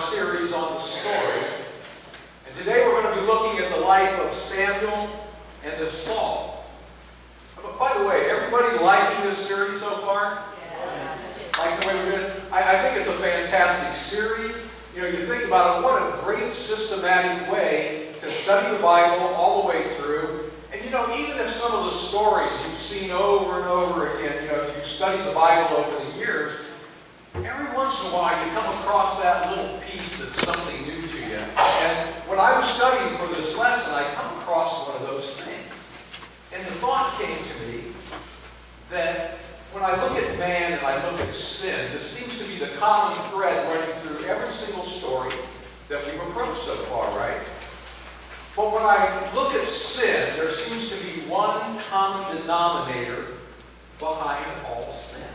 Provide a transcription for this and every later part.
series on the story. And today we're going to be looking at the life of Samuel and of Saul. But by the way, everybody liking this series so far? Yeah. Like the way we're doing it? I think it's a fantastic series. You know, you think about it, what a great systematic way to study the Bible all the way through. And you know, even if some of the stories you've seen over and over again, you know, if you've studied the Bible over the years, every once in a while you come across that little piece that's something new to you. And when I was studying for this lesson, I come across one of those things. And the thought came to me that when I look at man and I look at sin, this seems to be the common thread running through every single story that we've approached so far, right? But when I look at sin, there seems to be one common denominator behind all sin.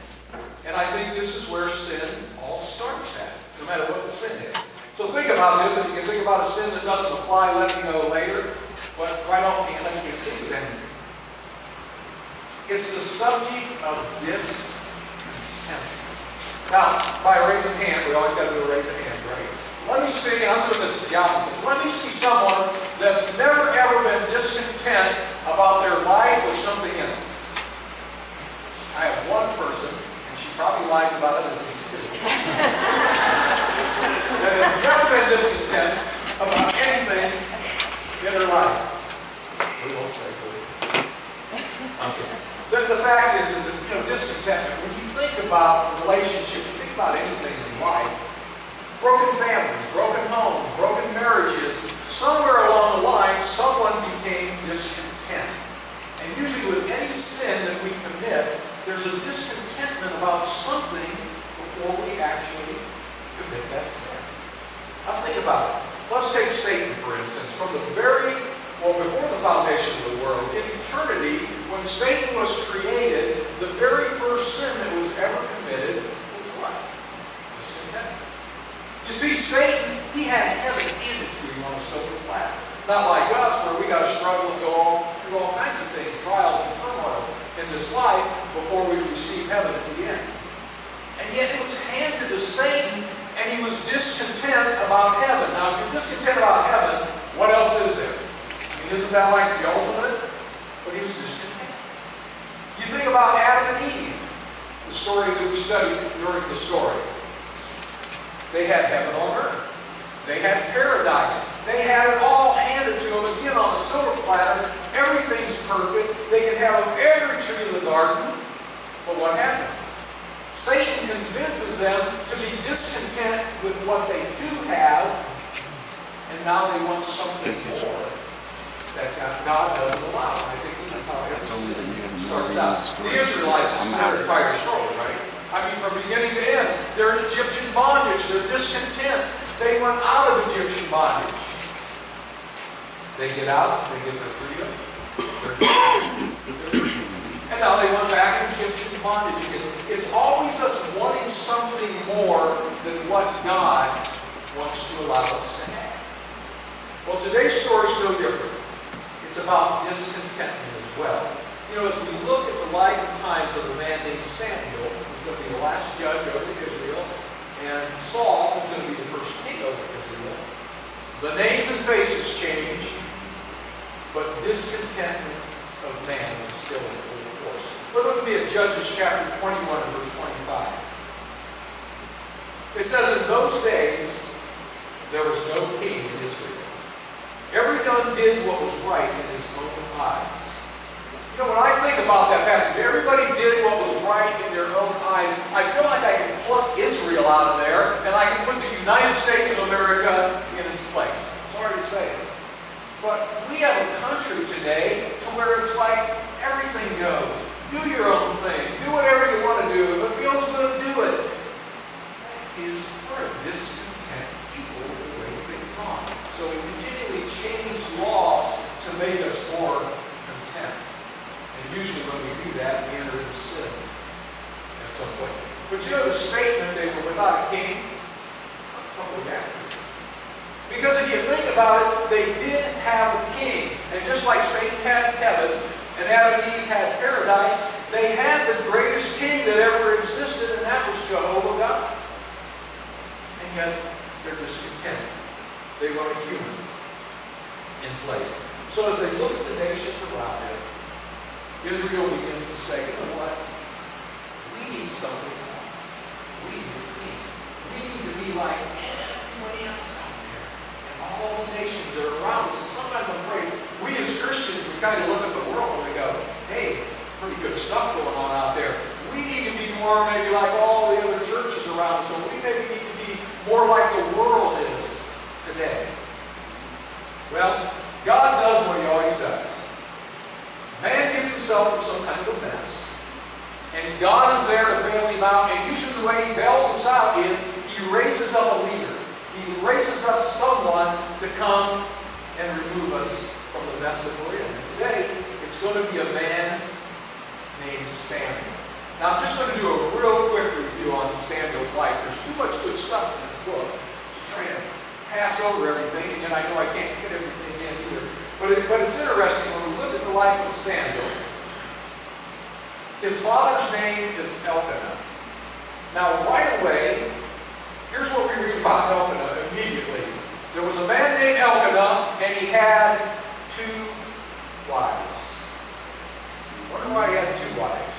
And I think this is where sin all starts at, no matter what the sin is. So think about this. If you can think about a sin that doesn't apply, let me know later. But right offhand, I can't think of anything. It's the subject of discontent. Now, by a raise of hand, we always got to do a raise of hand, right? Let me see, I'm doing this the opposite. Let me see someone that's never ever been discontent about their life or something in it. I have one person, and she probably lies about other things too, that has never been discontent about anything in her life. We won't say who. Okay. The fact is that, you know, discontentment, when you think about relationships, you think about anything in life, broken families, broken homes, broken marriages, somewhere along the line, someone became discontent. And usually with any sin that we commit, there's a discontentment about something before we actually commit that sin. Now think about it. Let's take Satan, for instance. Before the foundation of the world, in eternity, when Satan was created, the very first sin that was ever committed was what? Discontentment. You see, Satan, he had heaven handed to him on a silver platter. Not like us, where we got to struggle and go through all kinds of things, trials and turmoils in this life before we receive heaven at the end. And yet it was handed to Satan, and he was discontent about heaven. Now, if you're discontent about heaven, what else is there? I mean, isn't that like the ultimate? But he was discontent. You think about Adam and Eve, the story that we studied during the story. They had heaven on earth. They had paradise. They had it all handed to them again on a silver platter. Everything's perfect. They can have every tree in the garden. But what happens? Satan convinces them to be discontent with what they do have, and now they want something more that God doesn't allow. I think this is how everything starts out. The Israelites, this is their entire story, right? I mean, from beginning to end, they're in Egyptian bondage. They're discontent. They went out of Egyptian bondage. They get out. They get their freedom. And now they went back in Egyptian bondage again. It's always us wanting something more than what God wants to allow us to have. Well, today's story is no different. It's about discontentment as well. You know, as we look at the life and times of a man named Samuel, who's going to be the last judge over Israel, and Saul, who's going to be the first king over Israel, the names and faces change, but discontentment of man is still in full force. Look with me at Judges chapter 21 and verse 25. It says, in those days, there was no king in Israel. Every one did what was right in his own eyes. You know, when I think about that passage, everybody did what was right in their own eyes. I feel like I can pluck Israel out of there, and I can put the United States of America in its place. Sorry to say it. But we have a country today to where it's like everything goes. Do your own thing. Do whatever you want to do. If it feels good, do it. The fact is, we're a discontent people with the way things are. So we continually change laws to make us more content. And usually when we do that, we enter into sin at some point. But you know the statement, they were without a king? It's not totally accurate. Because if you think about it, they did have a king. And just like Satan had heaven, and Adam and Eve had paradise, they had the greatest king that ever existed, and that was Jehovah God. And yet, they're discontent. they want a human in place. So as they look at the nations around them, Israel begins to say, you know what? We need something more. We need a king. We need to be like everybody else out there and all the nations that are around us. And sometimes I'm afraid we as Christians, we kind of look at the world and we go, hey, pretty good stuff going on out there. We need to be more maybe like all the other churches around us. So we maybe need to be more like the world is today. Well, God does what he always does. Man gets himself in some kind of a mess. And God is there to bail him out. And usually the way he bails us out is he raises up a leader. He raises up someone to come and remove us from the mess that we're in. And today, it's going to be a man named Samuel. Now, I'm just going to do a real quick review on Samuel's life. There's too much good stuff in this book to try to pass over everything, and yet I know I can't get everything in either. But it's interesting, when we look at the life of Samuel, his father's name is Elkanah. Now, right away, here's what we read about Elkanah immediately. There was a man named Elkanah, and he had 2 wives. I wonder why he had 2 wives.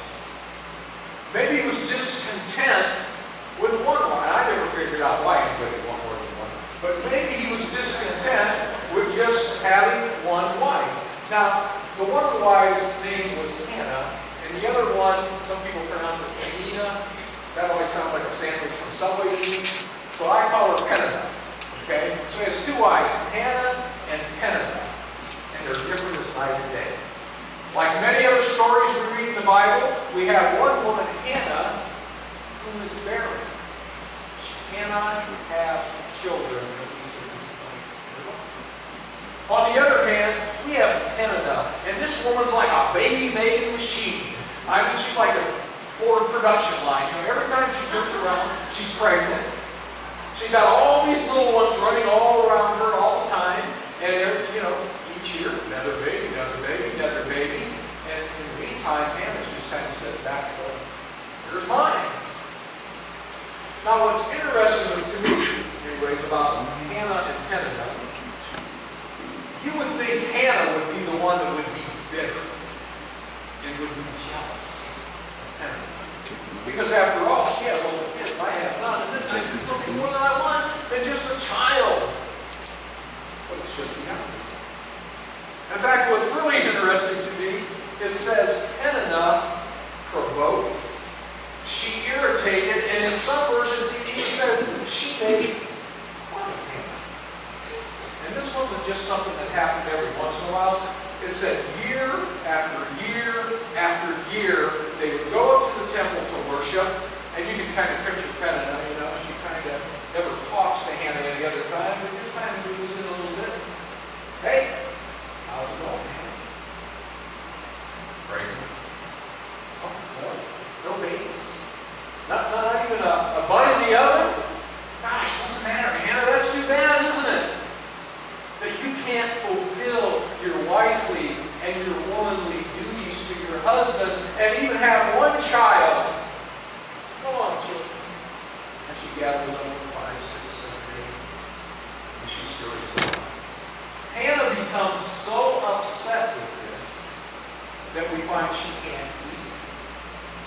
Maybe he was discontent with one wife. I never figured out why anybody would want more than one. But maybe he was discontent with just having one wife. Now, the one of the wives' name was Hannah, and the other one, some people pronounce it Penina. That always sounds like a sandwich from Subway to me. So I call her Penina. Okay? So he has 2 wives, Hannah and Penina. And they're different as night and day. Like many other stories we read in the Bible, we have one woman, Hannah, who is barren. She cannot have children, at least at this point. On the other hand, we have Penina, and this woman's like a baby-making machine. I mean, she's like a Ford production line. You know, every time she turns around, she's pregnant. She's got all these little ones running all around her all the time, and they're, you know, each year, another baby, another baby, another baby. And in the meantime, Hannah's just kind of sitting back and going, here's mine. Now, what's interesting to me, anyways, about Hannah and Penina, you would think Hannah would be the one that would be bitter and would be jealous of Penina. Because after all, she has all the kids, I have none. And then there's nothing more than I want than just a child. But it's just the opposite. In fact, what's really interesting to me, it says Penina provoked, she irritated, and in some versions it even says she made fun of Hannah. And this wasn't just something that happened every once in a while. It said year after year after year, they would go up to the temple to worship, and you can kind of picture Penina, you know, she kind of never talks to Hannah any other time, but this kind of moves in a little bit. Hey, how's it going, man? Pregnant? Oh, no babies. Not even a bun in the oven? Gosh, what's the matter, Hannah? That's too bad, isn't it? That you can't fulfill your wifely and your womanly duties to your husband and even have one child. Come on, children. And she gathers up with 5, 6, 7, 8, and she stirs it up. Hannah becomes so upset with this that we find she can't eat,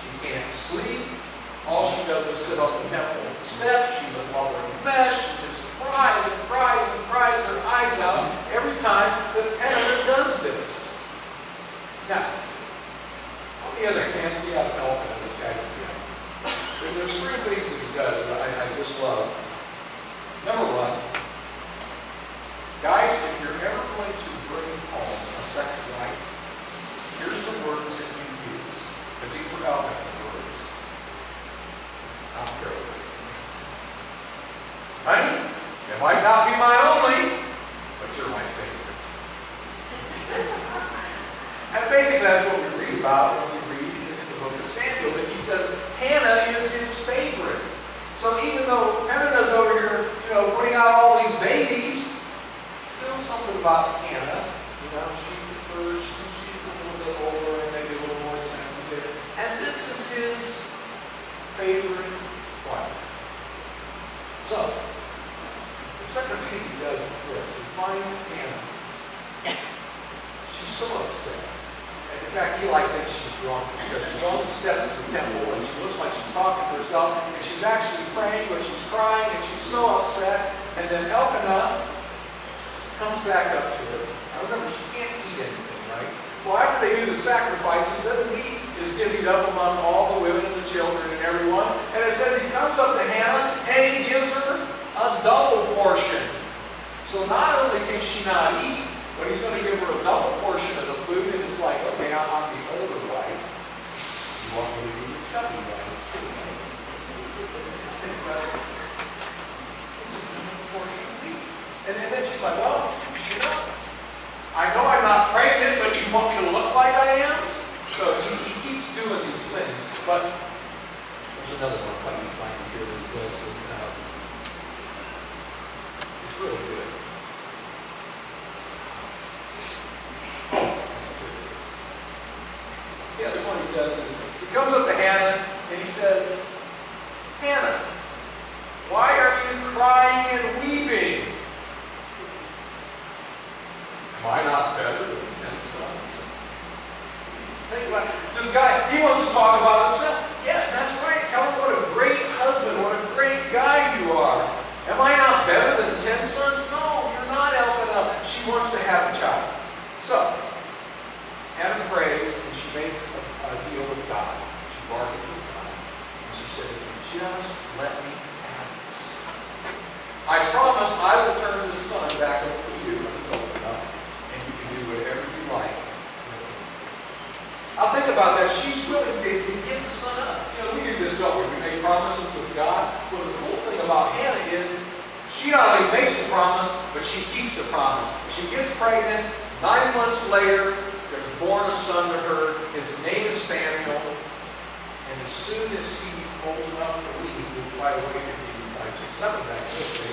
she can't sleep. All she does is sit on the temple steps. She's a blubbering mess. She just cries and cries and cries her eyes out every time that Penina does this. Now, on the other hand, we have Elkanah. This guy's a gem. There's 3 things that he does that I just love. Number 1, guys, if you're ever going to bring home a second wife, here's the words that you use, because these were Elkanah's words. I'm paraphrasing. Honey, it might not be my only, but you're my favorite. And basically that's what we read about when we read in the book of Samuel, that he says Hannah is his favorite. So even though Penina's over here, you know, putting out all these babies, still something about Hannah. You know, she's the first, she's a little bit older, maybe a little more sensitive. And this is his favorite wife. So, this second thing he does is this. We find Hannah. She's so upset. And in fact, Eli thinks she's drunk because she's on the steps of the temple and she looks like she's talking to herself and she's actually praying, but she's crying and she's so upset. And then Elkanah comes back up to her. Now remember, she can't eat anything, right? Well, after they do the sacrifices, then the meat is divvied up among all the women and the children and everyone. And it says he comes up to Hannah and he gives her a double portion. So not only can she not eat, but he's going to give her a double portion of the food, and it's like, okay, I'm the older wife. You want me to be the chubby wife, too, right? It's a double portion of meat. And then she's like, well, you know, I know I'm not pregnant, but you want me to look like I am? So he keeps doing these things. But there's another one funny find here that he does. It's really good. The other one he does is, he comes up to Hannah and he says, Hannah, why are you crying and weeping? Am I not better than 10 sons? Think about it. This guy, he wants to talk about himself. Yeah, that's right. Tell him what a great husband, what a great guy you are. Am I not better than 10 sons? No, you're not Elkanah. She wants to have a child. So, Hannah prays and she makes a deal with God. She bargains with God. And she said, if you just let me have this, I promise I will turn this son back over to you when it's old enough, and you can do whatever you like with him. I'll think about that. She's willing to give the son up. You know, we do this, don't we? We make promises with God. Well, the cool thing about Hannah is she not only makes the promise, but she keeps the promise. She gets pregnant. 9 months later, there's born a son to her. His name is Samuel. And as soon as he's old enough to leave, which by the way could be 5, 6, 7 back this day,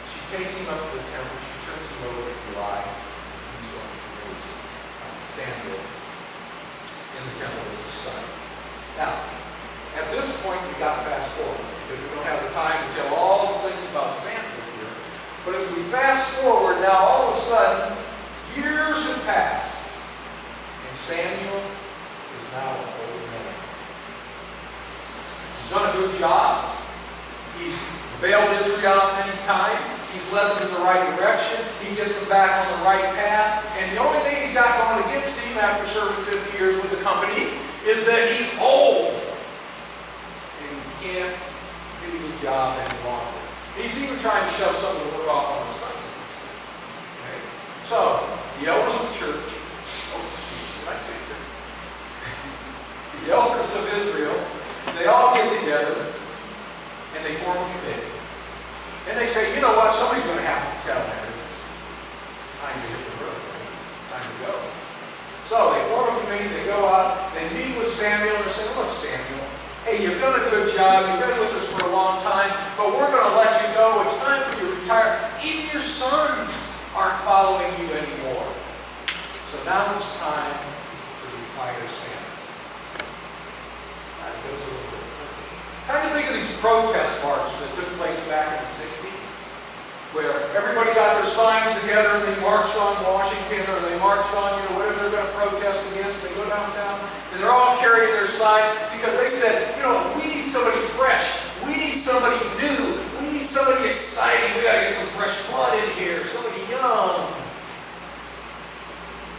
she takes him up to the temple. She turns him over to Eli. And he's going to raise Samuel in the temple as his son. Now, at this point, we've got to fast forward because we don't have the time to tell all the things about Samuel here. But as we fast forward, now all of a sudden, years have passed, and Samuel is now an old man. He's done a good job. He's bailed Israel many times. He's led them in the right direction. He gets them back on the right path. And the only thing he's got going against him after serving 50 years with the company is that he's old. And he can't do the job any longer. He's even trying to shove some of the work off on his sons at this point. Okay? So, the elders of the church, the elders of Israel, they all get together and they form a committee. And they say, you know what, somebody's going to have to tell him it's time to hit the road, right? Time to go. So they form a committee, they go out, they meet with Samuel, and they say, look, Samuel, hey, you've done a good job, you've been with us for a long time, but we're going to let you go. It's time for you to retire. Even your sons aren't following you anymore. So now it's time to retire Samuel. Now it goes a little bit further. Kind of think of these protest marches that took place back in the 60s, where everybody got their signs together and they marched on Washington, or they marched on, whatever they're going to protest against. They go downtown and they're all carrying their signs because they said, we need somebody fresh. We need somebody new. We need somebody exciting. We got to get some fresh blood in here. Somebody young.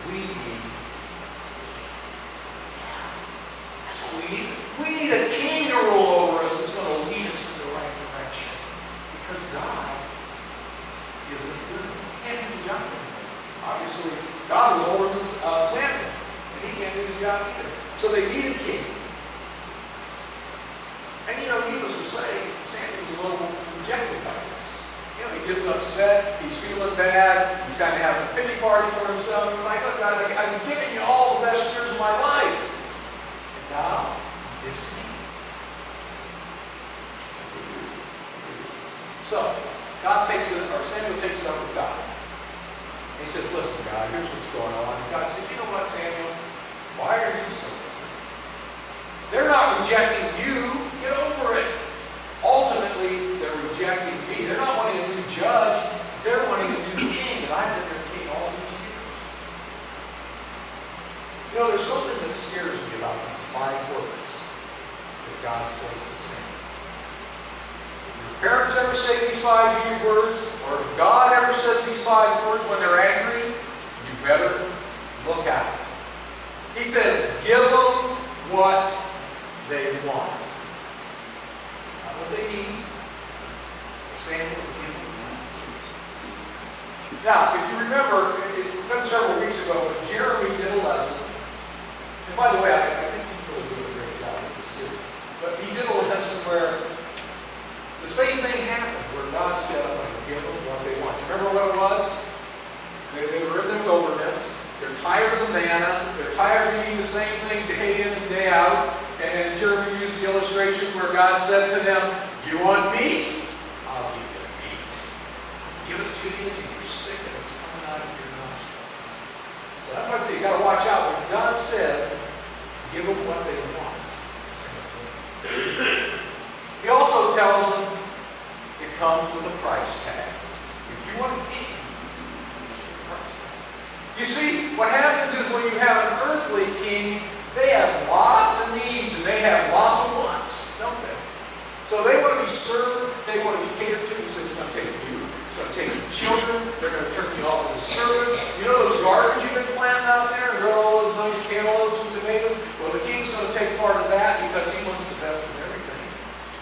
We need. That's what we need. We need a king to rule over us that's going to lead us in the right direction. Because God isn't good. He can't do the job anymore. Obviously, God was older than Samuel, and he can't do the job either. So they need a king. And needless to say, Samuel's a little rejected by this. He gets upset, he's feeling bad, he's kind of having a pity party for himself. He's like, look, God, I've given you all the best years of my life. And now, this king. So, Samuel takes it up with God. He says, listen, God, here's what's going on. And God says, you know what, Samuel? Why are you so upset? They're not rejecting you. Get over it. Ultimately, they're rejecting there's something that scares me about these 5 words that God says to sing. If your parents ever say these 5 words, or if God ever says these 5 words when they're angry, you better look out. He says, give them what they want. Not what they need. Samuel, give them. Now, if you remember, it's been several weeks ago when Jeremy did a lesson. And by the way, I think he's really doing a great job with this series. But he did a lesson where the same thing happened, where God said, I'm going to give them what they want. You remember what it was? They were in the wilderness. They're tired of the manna. They're tired of eating the same thing day in and day out. And Jeremy used the illustration where God said to them, you want meat? I'll give you meat. Give it to you until you're sick and it's coming out of your nostrils. So that's why I say you got to watch out. When God says, give them what they want. He also tells them it comes with a price tag. If you want a king, you see, what happens is when you have an earthly king, they have lots of needs and they have lots of wants, don't they? So they want to be served, they want to be catered to. He says, he's going to take you, he's going to take your children, they're going to turn you all into servants. You know those gardens you've been planting out there and grow all those nice cantaloupes and tomatoes? Well, the king's going to take part of that because he wants the best of everything.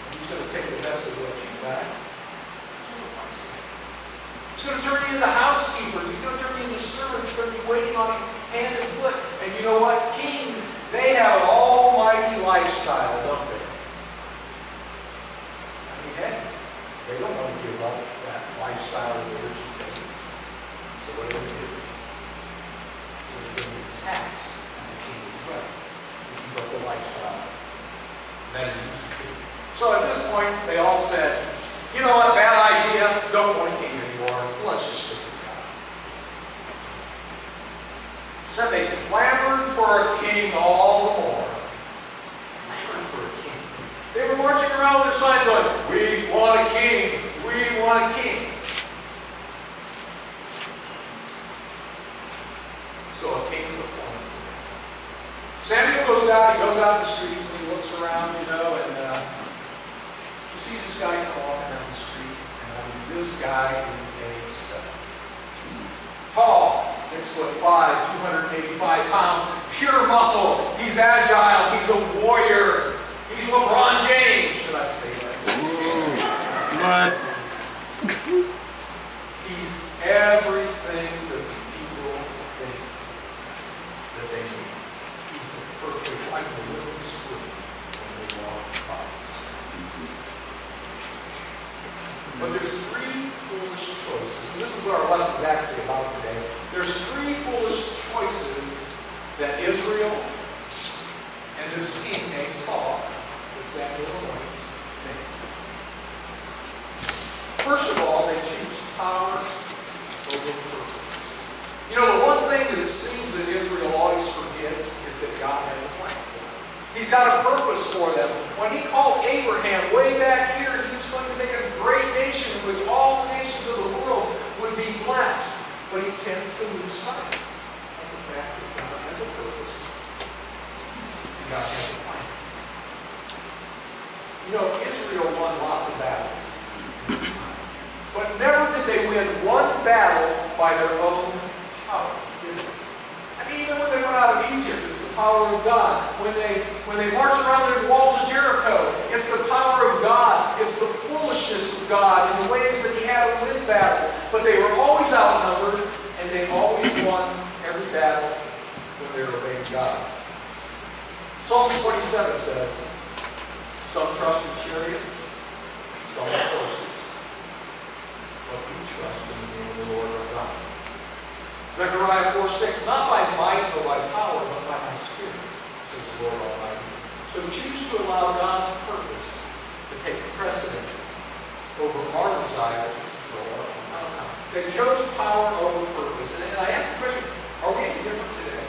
And he's going to take the best of what you got. He's going to turn you into housekeepers. He's going to turn you into servants. You're going to be waiting on him hand and foot. And you know what? Kings, they have an almighty lifestyle, don't they? I mean, hey, they don't want to give up that lifestyle of the rich and famous. So what do? So you're going to be taxed on the king as well to keep up the lifestyle that is used to. So at this point, they all said, you know what, bad idea, don't want a king anymore, let's just stick with God. So they clamored for a king all the more. Clamored for a king. They were marching around with their signs going, we want a king, we want a king. So a king's appointed to them. Samuel goes out, he goes out in the streets and he looks around, you know, and he sees this guy come walking down the street, and this guy is a stud. Tall, 6'5", 285 pounds, pure muscle. He's agile. He's a warrior. He's LeBron James. Should I say that? What? He's everything that the people think that they need. He's the perfect, like the little screw when they walk by us. But there's 3 foolish choices, and this is what our lesson is actually about today. There's 3 foolish choices that Israel and this king named Saul, that Samuel anoints, makes. First of all, they choose power over purpose. You know, the one thing that it seems that Israel always forgets is that God has a plan for them. He's got a purpose for them. When he called Abraham way back here, he was going to make a great nation in which all the nations of the world would be blessed. But he tends to lose sight of the fact that God has a purpose and God has a plan. You know, Israel won lots of battles in their time. But never did they win one battle by their own power, did they? I mean, even when they went out of Egypt, it's the power of God. When they marched around the walls of Jericho, it's the power of God. It's the foolishness of God in the ways that he had to win battles. But they were always outnumbered, and they always won every battle when they were obeying God. Psalms 27 says, some trust in chariots, some in horses, but we trust in the name of the Lord our God. Zechariah 4:6, not by might or by power, but by my spirit, says the Lord Almighty. So choose to allow God's purpose to take precedence over our desire to control our own outcome. They chose power over purpose. And I ask the question, are we any different today?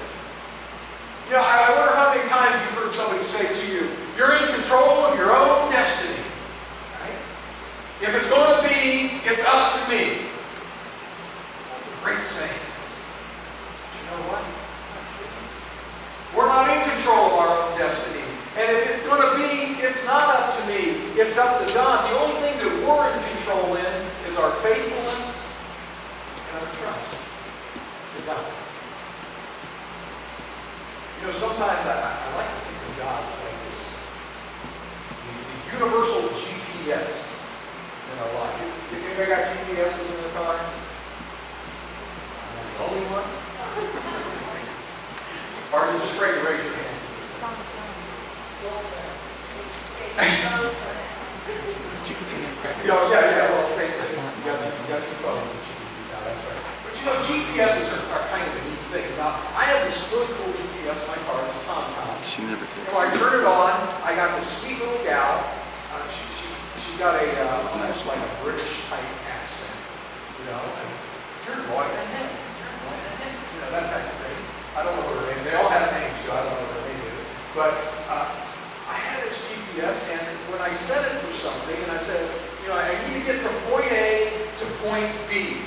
You know, I wonder how many times you've heard somebody say to you, you're in control of your own destiny. Right? If it's going to be, it's up to me. That's a great saying. But you know what? It's not true. We're control of our own destiny. And if it's going to be, it's not up to me. It's up to God. The only thing that we're in control in is our faithfulness and our trust to God. You know, sometimes I like to think of God as like this, the universal GPS in our life. Anybody got GPSs in their cars? I'm the only one? Or are you just afraid to raise your hands? Well, same thing. You got some phones that you can use now, that's right. But you know, GPSs are kind of a neat thing. Now, I have this really cool GPS in my car. It's a TomTom. She never takes. When I turn it on, I got this sweet little gal. She's got a almost like a British type accent, you know. And turn right ahead, you know, that type of thing. I don't know her name. They all have names, so I don't know what her name is. But I had this GPS, and when I set it for something, and I said, you know, I need to get from point A to point B,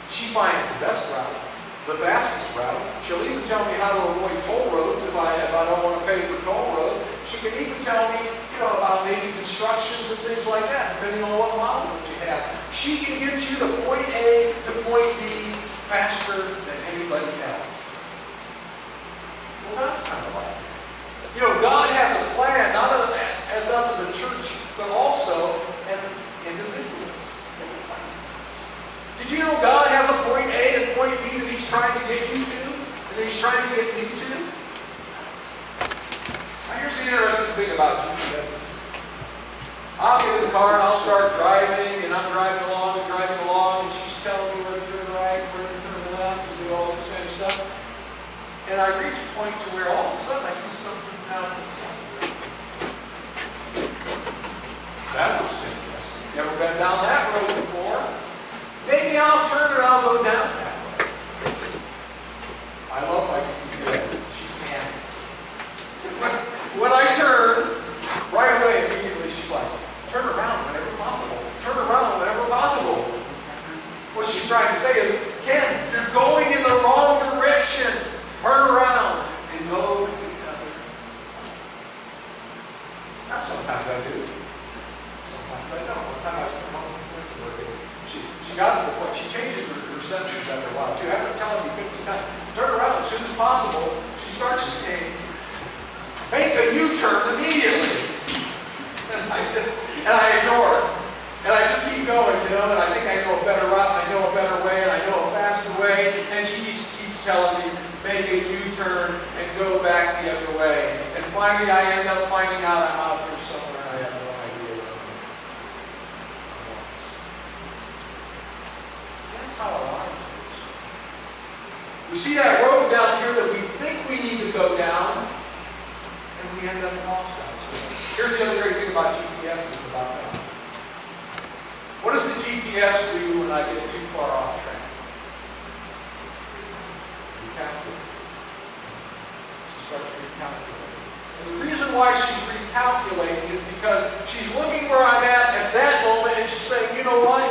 she finds the best route, the fastest route. She'll even tell me how to avoid toll roads if I don't want to pay for toll roads. She can even tell me, you know, about maybe constructions and things like that, depending on what model that you have. She can get you to point A to point B faster than anybody else. Well, that's kind of like that. You know, God has a plan, not as us as a church, but also as individuals. He has a plan for us. Did you know God has a point A and point B that He's trying to get you to? And that He's trying to get me to? Now here's the interesting thing about GPSs. I'll get in the car and I'll start driving, and I'm driving along, and she's telling me where to turn right, where to turn left, and do all this kind of stuff. And I reach a point to where all of a sudden I see something down this side. That looks interesting. Never been down that road before. Maybe I'll turn and I'll go down that way. I love my GPS. She panics. When I turn, right away, immediately she's like, turn around whenever possible. Turn around whenever possible. What she's trying to say is, Ken, you're going in the wrong direction. Turn around and go the other. Now, sometimes I do. Sometimes I don't. One time I was coming home from Twinsburg. She got to the point, she changes her sentences after a while, too. After telling me 50 times, turn around as soon as possible, she starts saying, make a U-turn immediately. And I ignore it. And I just keep going, you know, and I think I know a better route, and I know a better way, and I know a faster way, and she just keeps telling me, make a U-turn and go back the other way. And finally I end up finding out I'm out there somewhere and I have no idea where I'm at. That's how our lives work. We see that road down here that we think we need to go down, and we end up lost elsewhere. Here's the other great thing about GPS is about that. What does the GPS do when I get too far off track? She starts recalculating. And the reason why she's recalculating is because she's looking where I'm at that moment, and she's saying, you know what?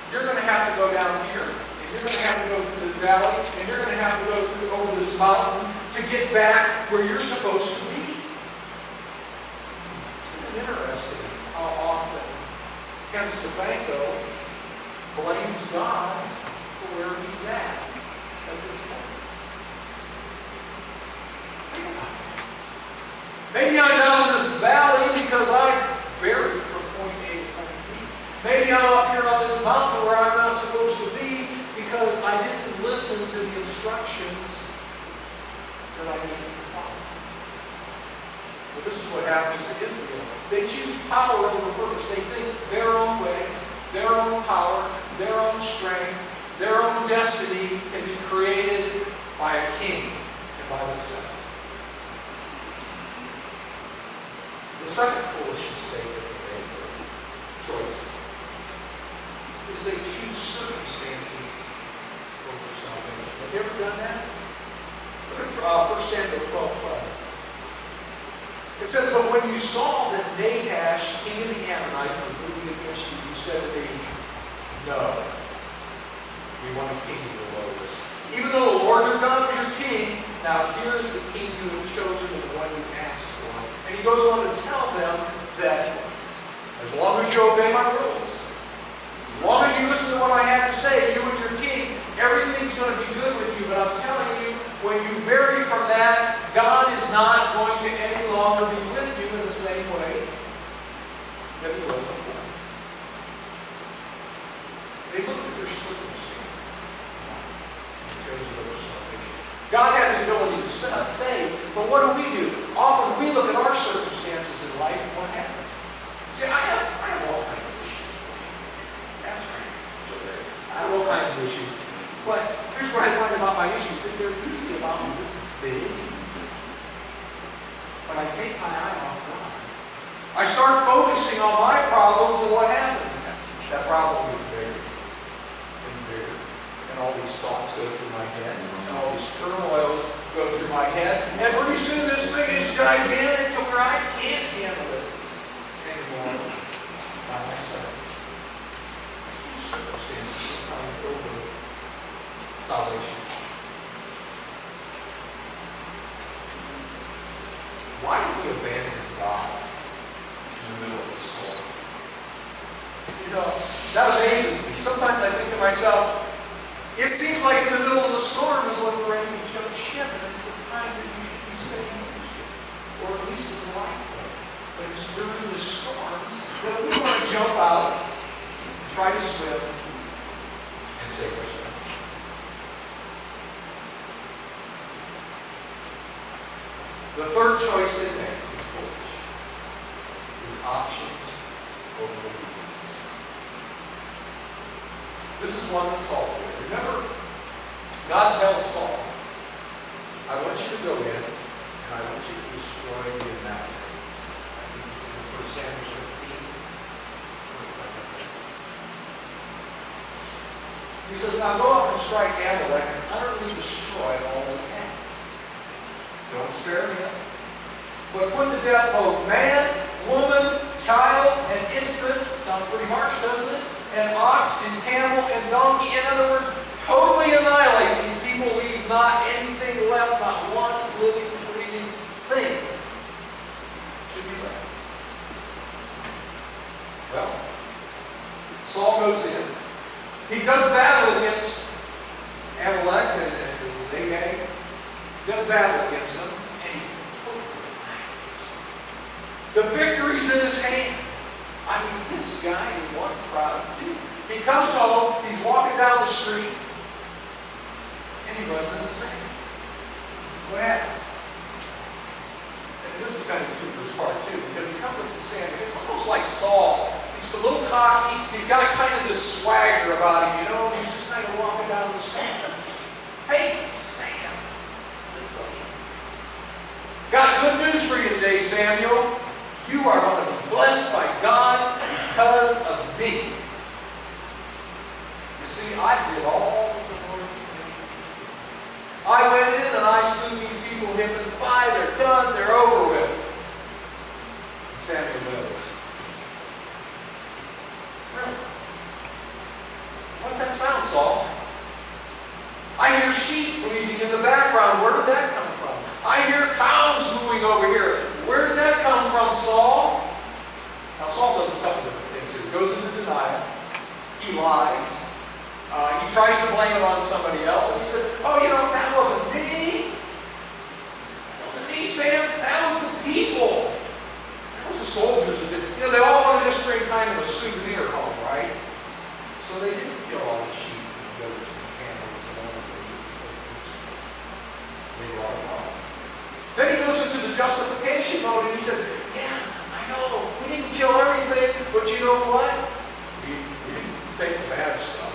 You're going to have to go down here. And you're going to have to go through this valley. And you're going to have to go over this mountain to get back where you're supposed to be. Isn't it interesting how often Ken Stefanko blames God for where he's at this moment? Maybe I'm down in this valley because I varied from point A to point B. Maybe I'm up here on this mountain where I'm not supposed to be because I didn't listen to the instructions that I needed to follow. Well, this is what happens to Israel. They choose power over purpose. They think their own way, their own power, their own strength, their own destiny can be created by a king and by themselves. The second foolish mistake that they make, or choice, is they choose circumstances over salvation. Have you ever done that? Look at 1 Samuel 12:12. It says, but when you saw that Nahash, king of the Ammonites, was moving against you, you said to me, no, we want a king to rule over us. Even though the Lord your God is your king, now here's the king you have chosen And he goes on to tell them that as long as you obey my rules, as long as you listen to what I have to say, you and your king, everything's going to be good with you. But I'm telling you, when you vary from that, God is not going to any longer be with you in the same way that he was before. They looked at their circumstances and chose to live salvation. God had the ability to save, but what do? Often we look at our circumstances in life and what happens. See, I have all kinds of issues. That's right. I have all kinds of issues. But here's what I find about my issues, that they're usually about this big. But I take my eye off God. I start focusing on my problems, and what happens? That problem gets bigger and bigger. And all these thoughts go through my head, and all these turmoils go through my head. And pretty soon this thing is gigantic to where I can't handle it anymore by myself. Circumstances sometimes over salvation. Why do we abandon God in the middle of the storm? You know, that amazes me. Sometimes I think to myself, it seems like in the middle of the storm is when we're ready to jump ship, and it's the time that you should be staying in the ship, or at least in the lifeboat. But it's during the storms that we want to jump out, try to swim, and save ourselves. The third choice they make is foolish. Is options over obedience. This is one that Saul did. Remember, God tells Saul, I want you to go in and I want you to destroy the Amalekites. I think this is in 1 Samuel 15. He says, now go up and strike Amalek and utterly destroy all he has. Don't spare him, but put to death both man, woman, child, and infant. Sounds pretty harsh, doesn't it? And ox, and camel, and donkey. In other words, totally annihilate these people. Leave not anything left, not one living, breathing thing should be left. Well, Saul goes in. He does battle against Amalek and they gang. He does battle against them, and he totally annihilates them. The victory's in his hand. I mean, this guy is one proud dude. He comes home, he's walking down the street, and he runs in the sand. What happens? And this is kind of cute, this part too, because he comes up to sand, and it's almost like Saul. He's a little cocky, he's got kind of this swagger about him, you know, he's just kind of walking down the street. Hey, Sam. Got good news for you today, Samuel. You are going to be blessed by God because of me. You see, I did all that the Lord did. I went in and I slew these people, him and five. They're done. They're over with. And Samuel goes, really? What's that sound, Saul? I hear sheep bleating in the background. Where did that come from? I hear cows mooing over here. Where did that come from, Saul? Now, Saul does a couple different things here. He goes into denial. He lies. He tries to blame it on somebody else. And he said, oh, you know, that wasn't me. That wasn't me, Sam. That was the people. That was the soldiers that did. You know, they all want to just bring kind of a souvenir home, right? So they didn't kill all the sheep and the goats and the camels and all the things that were supposed to be. They were all wrong. Then he goes into the justification mode and he says, yeah, I know, we didn't kill everything, but you know what? We didn't take the bad stuff.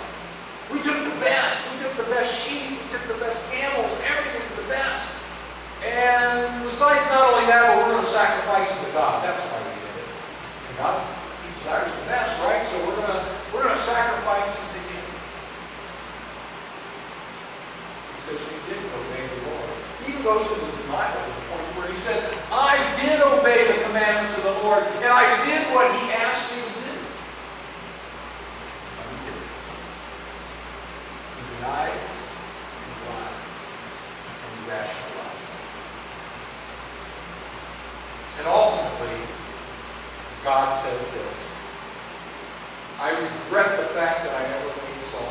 We took the best. We took the best sheep. We took the best camels. Everything's the best. And besides not only that, but we're going to sacrifice them to God. That's why we did it. And God, he desires the best, right? So we're going to sacrifice them to him. He says, you didn't obey the Lord. He even goes to the denial to the point where he said, I did obey the commandments of the Lord, and I did what he asked me to do. And he did it. He denies, and he lies, and he rationalizes. And And ultimately, God says this: I regret the fact that I never made Saul.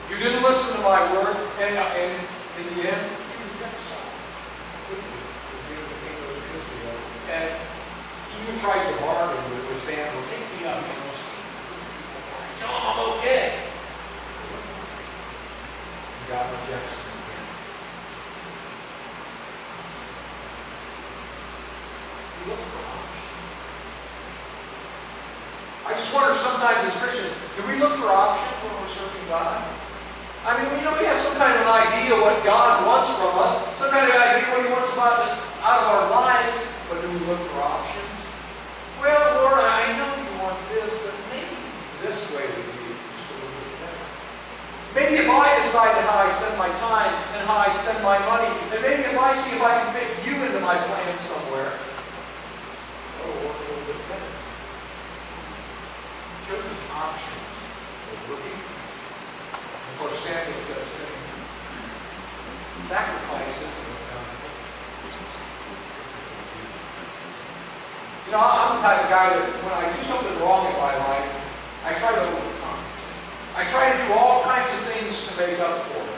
You didn't listen to my words, and in the end, you reject Saul. He's the king of Israel. And he even tries to bargain with Samuel. Take me up, speak to the people for me. Tell them I'm okay. And God rejects him. We look for options. I just wonder sometimes as Christians, do we look for options when we're serving God? I mean, we have some kind of an idea what God wants from us, some kind of idea what He wants out of our lives, but do we look for options? Well, Lord, I know you want this, but maybe this way would be just a little bit better. Maybe if I decide how I spend my time and how I spend my money, and maybe if I see if I can fit you into my plan somewhere, it'll work a little bit better. He chose his options over obedience. Of course, Samuel says to him, sacrifice isn't what God wants. I'm the type of guy that when I do something wrong in my life, I try to overcome it. I try to do all kinds of things to make up for it.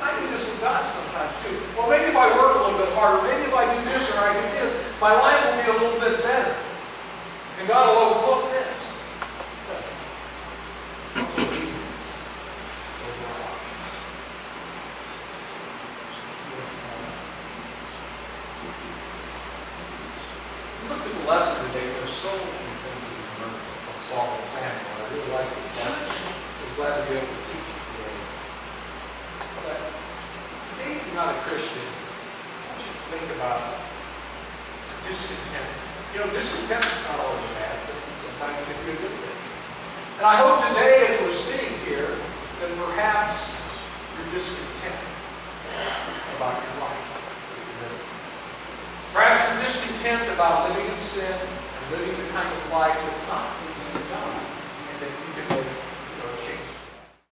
I do this with God sometimes too. Well, maybe if I work a little bit harder, maybe if I do this or I do this, my life will be a little bit better. And God will overlook this. It's obedience over our options. If you look at the lesson today, there's so many things we can learn from Saul and Samuel. I really like this lesson. I was glad to be able to teach it today. But today, if you're not a Christian, I want you to think about discontentment. Discontentment's not always a bad thing. Sometimes it can be a good thing. And I hope today, as we're sitting here, that perhaps you're discontent about your life. Perhaps you're discontent about living in sin and living the kind of life that's not pleasing to God, and that you can make